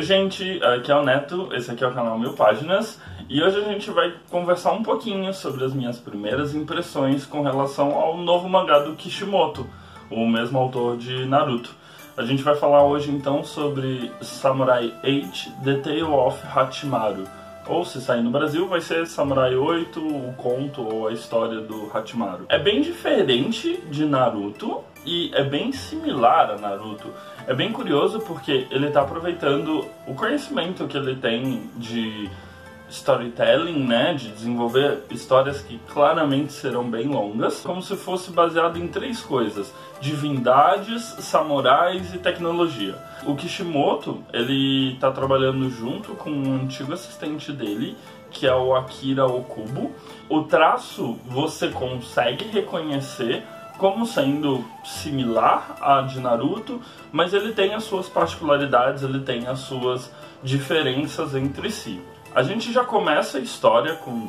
gente, aqui é o Neto, esse aqui é o canal Mil Páginas, e hoje a gente vai conversar um pouquinho sobre as minhas primeiras impressões com relação ao novo mangá do Kishimoto, o mesmo autor de Naruto. A gente vai falar hoje então sobre Samurai 8, The Tale of Hachimaru, ou se sair no Brasil vai ser Samurai 8, o conto ou a história do Hachimaru. É bem diferente de Naruto e é bem similar a Naruto. É bem curioso porque ele está aproveitando o conhecimento que ele tem de storytelling, né, de desenvolver histórias que claramente serão bem longas, como se fosse baseado em três coisas: divindades, samurais e tecnologia. O Kishimoto, ele está trabalhando junto com um antigo assistente dele, que é o Akira Okubo. O traço você consegue reconhecer como sendo similar a de Naruto, mas ele tem as suas particularidades, ele tem as suas diferenças entre si. A gente já começa a história com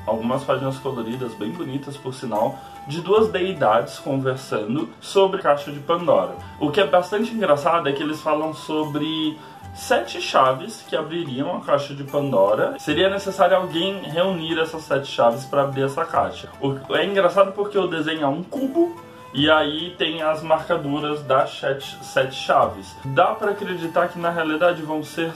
algumas páginas coloridas, bem bonitas por sinal, de duas deidades conversando sobre a Caixa de Pandora. O que é bastante engraçado é que eles falam sobre 7 chaves que abririam a Caixa de Pandora. Seria necessário alguém reunir essas 7 chaves para abrir essa caixa. É engraçado porque o desenho é um cubo, e aí tem as marcaduras das 7 chaves. Dá para acreditar que na realidade vão ser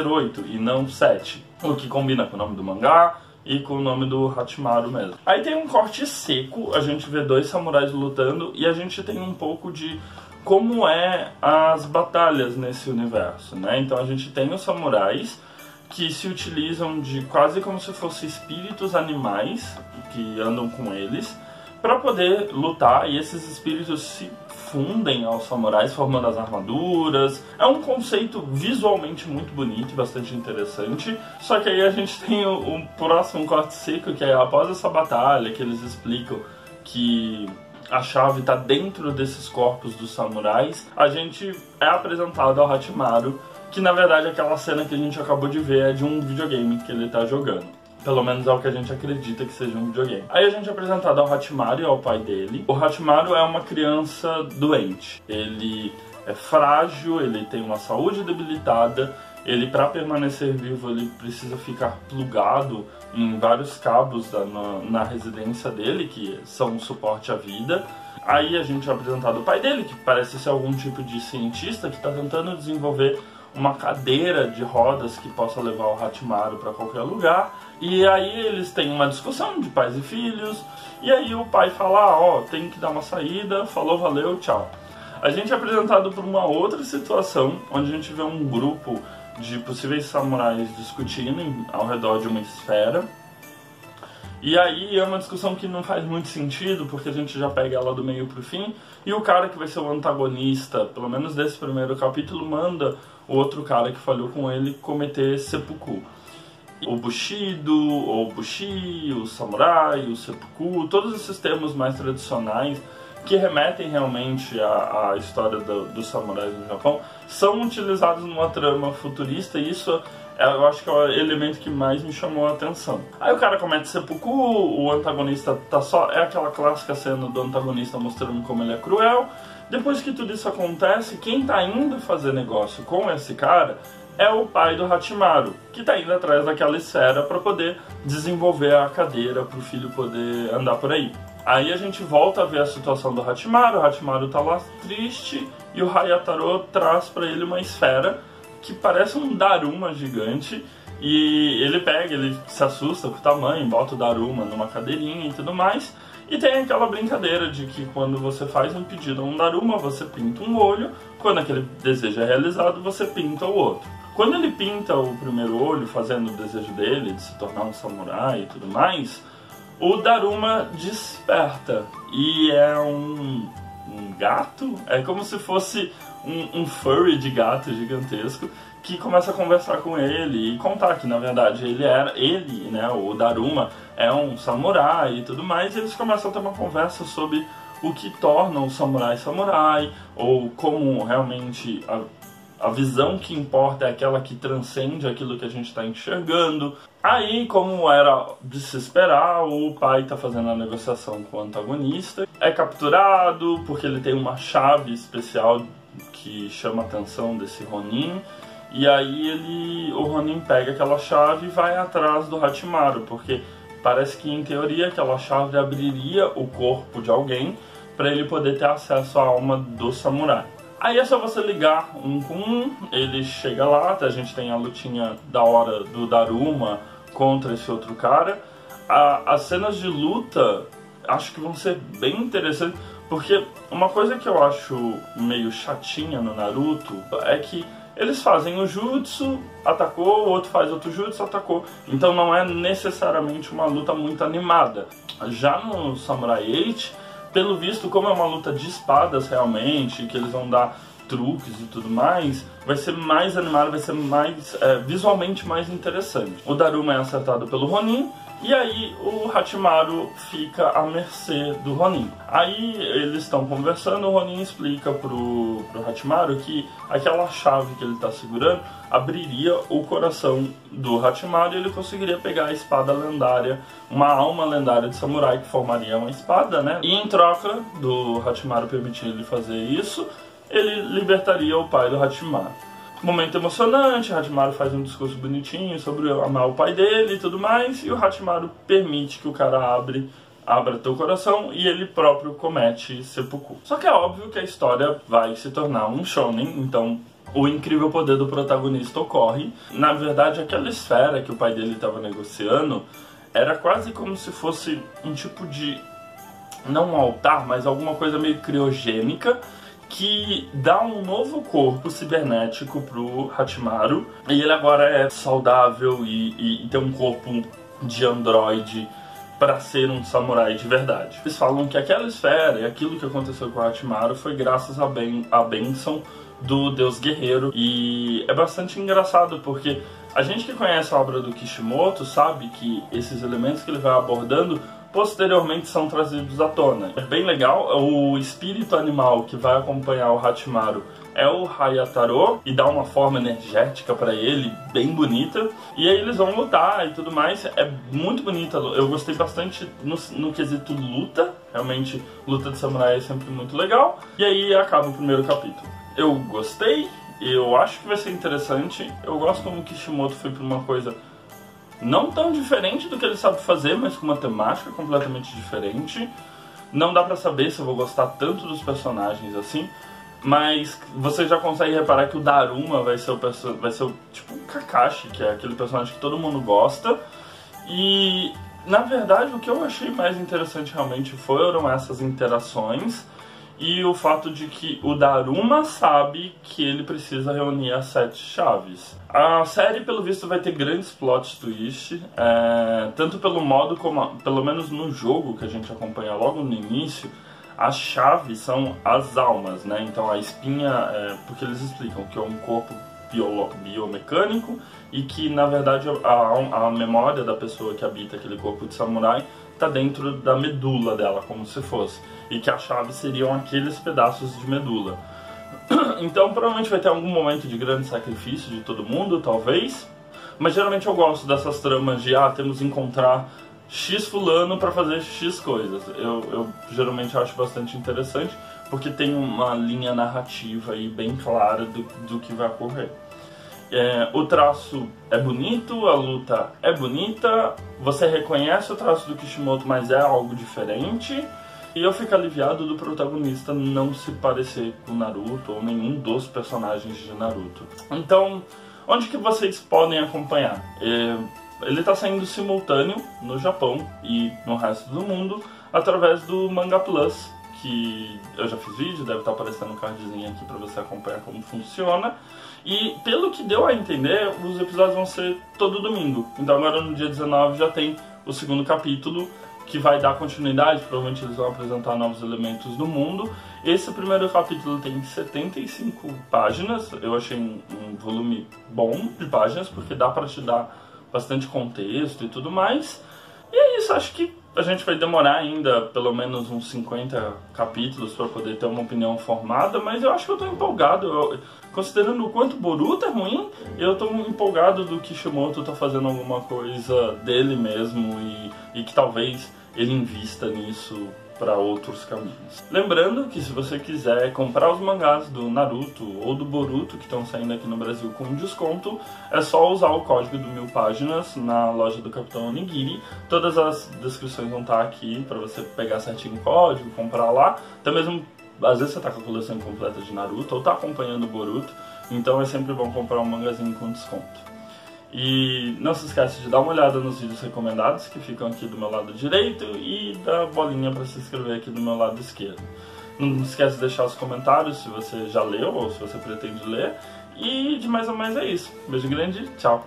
8 e não 7. O que combina com o nome do mangá e com o nome do Hachimaru mesmo. Aí tem um corte seco, a gente vê 2 samurais lutando e a gente tem um pouco de como é as batalhas nesse universo, né? Então a gente tem os samurais que se utilizam de quase como se fossem espíritos animais que andam com eles para poder lutar, e esses espíritos se fundem aos samurais formando as armaduras. É um conceito visualmente muito bonito e bastante interessante. Só que aí a gente tem o próximo corte seco, que é após essa batalha, que eles explicam que a chave está dentro desses corpos dos samurais. A gente é apresentado ao Hachimaru, que na verdade aquela cena que a gente acabou de ver é de um videogame que ele está jogando. Pelo menos é o que a gente acredita que seja um videogame. Aí a gente é apresentado ao Hachimaru e ao pai dele. O Hachimaru é uma criança doente. Ele é frágil, ele tem uma saúde debilitada. Ele, para permanecer vivo, ele precisa ficar plugado em vários cabos na residência dele, que são um suporte à vida. Aí a gente é apresentado ao pai dele, que parece ser algum tipo de cientista que está tentando desenvolver uma cadeira de rodas que possa levar o Hachimaru para qualquer lugar. E aí eles têm uma discussão de pais e filhos, e aí o pai fala: ó, tem que dar uma saída, falou, valeu, tchau. A gente é apresentado por uma outra situação, onde a gente vê um grupo de possíveis samurais discutindo ao redor de uma esfera. E aí é uma discussão que não faz muito sentido, porque a gente já pega ela do meio pro fim, e o cara que vai ser o antagonista, pelo menos desse primeiro capítulo, manda o outro cara que falhou com ele cometer seppuku. O Bushido, ou Bushi, o Samurai, o Seppuku, todos esses termos mais tradicionais que remetem realmente à história dos samurais no Japão, são utilizados numa trama futurista, e isso eu acho que é o elemento que mais me chamou a atenção. Aí o cara comete seppuku, o antagonista tá só... É aquela clássica cena do antagonista mostrando como ele é cruel. Depois que tudo isso acontece, quem tá indo fazer negócio com esse cara é o pai do Hachimaru, que tá indo atrás daquela esfera para poder desenvolver a cadeira para o filho poder andar por aí. Aí a gente volta a ver a situação do Hachimaru. O Hachimaru tá lá triste e o Hayataro traz para ele uma esfera que parece um Daruma gigante, e ele pega, ele se assusta com o tamanho, bota o Daruma numa cadeirinha e tudo mais, e tem aquela brincadeira de que quando você faz um pedido a um Daruma, você pinta um olho, quando aquele desejo é realizado, você pinta o outro. Quando ele pinta o primeiro olho, fazendo o desejo dele de se tornar um samurai e tudo mais, o Daruma desperta, e é um gato? É como se fosse um furry de gato gigantesco que começa a conversar com ele e contar que na verdade ele, né, o Daruma é um samurai e tudo mais, e eles começam a ter uma conversa sobre o que torna um samurai, ou como realmente a visão que importa é aquela que transcende aquilo que a gente está enxergando. Aí, como era de se esperar, o pai está fazendo a negociação com o antagonista, é capturado porque ele tem uma chave especial que chama a atenção desse Ronin, E aí o Ronin pega aquela chave e vai atrás do Hachimaru, porque parece que em teoria aquela chave abriria o corpo de alguém para ele poder ter acesso à alma do samurai. Aí é só você ligar um com um, ele chega lá, a gente tem a lutinha da hora do Daruma contra esse outro cara. As cenas de luta acho que vão ser bem interessantes, porque uma coisa que eu acho meio chatinha no Naruto é que eles fazem o jutsu, atacou, o outro faz outro jutsu, atacou. Então não é necessariamente uma luta muito animada. Já no Samurai 8, pelo visto, como é uma luta de espadas realmente, que eles vão dar truques e tudo mais, vai ser mais animado, vai ser mais visualmente mais interessante. O Daruma é acertado pelo Ronin, e aí o Hachimaru fica à mercê do Ronin. Aí eles estão conversando, o Ronin explica pro Hachimaru que aquela chave que ele está segurando abriria o coração do Hachimaru e ele conseguiria pegar a espada lendária, uma alma lendária de samurai que formaria uma espada, né? E em troca do Hachimaru permitir ele fazer isso, ele libertaria o pai do Hachimaru. Momento emocionante, o Hachimaru faz um discurso bonitinho sobre amar o pai dele e tudo mais, e o Hachimaru permite que o cara abra teu coração e ele próprio comete seppuku. Só que é óbvio que a história vai se tornar um shonen, então o incrível poder do protagonista ocorre. Na verdade, aquela esfera que o pai dele estava negociando era quase como se fosse um tipo de, não um altar, mas alguma coisa meio criogênica, que dá um novo corpo cibernético pro Hachimaru, e ele agora é saudável e tem um corpo de androide para ser um samurai de verdade. Eles falam que aquela esfera e aquilo que aconteceu com o Hachimaru foi graças à bênção do deus guerreiro, e é bastante engraçado porque a gente que conhece a obra do Kishimoto sabe que esses elementos que ele vai abordando posteriormente são trazidos à tona. É bem legal, o espírito animal que vai acompanhar o Hachimaru é o Hayataro e dá uma forma energética pra ele, bem bonita. E aí eles vão lutar e tudo mais, é muito bonita. Eu gostei bastante no quesito luta, realmente luta de samurai é sempre muito legal. E aí acaba o primeiro capítulo. Eu gostei, eu acho que vai ser interessante. Eu gosto como o Kishimoto foi pra uma coisa não tão diferente do que ele sabe fazer, mas com uma temática completamente diferente. Não dá pra saber se eu vou gostar tanto dos personagens assim, mas você já consegue reparar que o Daruma vai ser o tipo o Kakashi, que é aquele personagem que todo mundo gosta. E na verdade o que eu achei mais interessante realmente foram essas interações e o fato de que o Daruma sabe que ele precisa reunir as 7 chaves. A série, pelo visto, vai ter grandes plot twists, tanto pelo modo como, pelo menos no jogo que a gente acompanha logo no início, as chaves são as almas, né? Então a espinha, porque eles explicam que é um corpo biomecânico e que, na verdade, a memória da pessoa que habita aquele corpo de samurai está dentro da medula dela, como se fosse. E que as chaves seriam aqueles pedaços de medula. Então provavelmente vai ter algum momento de grande sacrifício de todo mundo, talvez. Mas geralmente eu gosto dessas tramas de temos que encontrar X fulano para fazer X coisas. Eu geralmente acho bastante interessante, porque tem uma linha narrativa aí bem clara do que vai ocorrer. O traço é bonito, a luta é bonita, você reconhece o traço do Kishimoto, mas é algo diferente. E eu fico aliviado do protagonista não se parecer com Naruto ou nenhum dos personagens de Naruto. Então, onde que vocês podem acompanhar? Ele está saindo simultâneo no Japão e no resto do mundo através do Manga Plus, que eu já fiz vídeo, deve estar aparecendo um cardzinho aqui para você acompanhar como funciona. E pelo que deu a entender, os episódios vão ser todo domingo. Então agora no dia 19 já tem o segundo capítulo, que vai dar continuidade, provavelmente eles vão apresentar novos elementos do mundo. Esse primeiro capítulo tem 75 páginas, eu achei um volume bom de páginas, porque dá para te dar bastante contexto e tudo mais. E é isso, acho que a gente vai demorar ainda pelo menos uns 50 capítulos para poder ter uma opinião formada, mas eu acho que eu tô empolgado. Considerando o quanto Boruto é ruim, eu tô empolgado do Kishimoto tá fazendo alguma coisa dele mesmo e que talvez ele invista nisso para outros caminhos. Lembrando que se você quiser comprar os mangás do Naruto ou do Boruto que estão saindo aqui no Brasil com desconto, é só usar o código do 1000 Páginas na loja do Capitão Onigiri. Todas as descrições vão estar aqui para você pegar certinho o código, comprar lá. Até mesmo, às vezes você está com a coleção completa de Naruto ou está acompanhando o Boruto, então é sempre bom comprar um mangazinho com desconto. E não se esquece de dar uma olhada nos vídeos recomendados que ficam aqui do meu lado direito e da bolinha para se inscrever aqui do meu lado esquerdo. Não esquece de deixar os comentários se você já leu ou se você pretende ler. E de mais ou menos é isso. Beijo grande, tchau!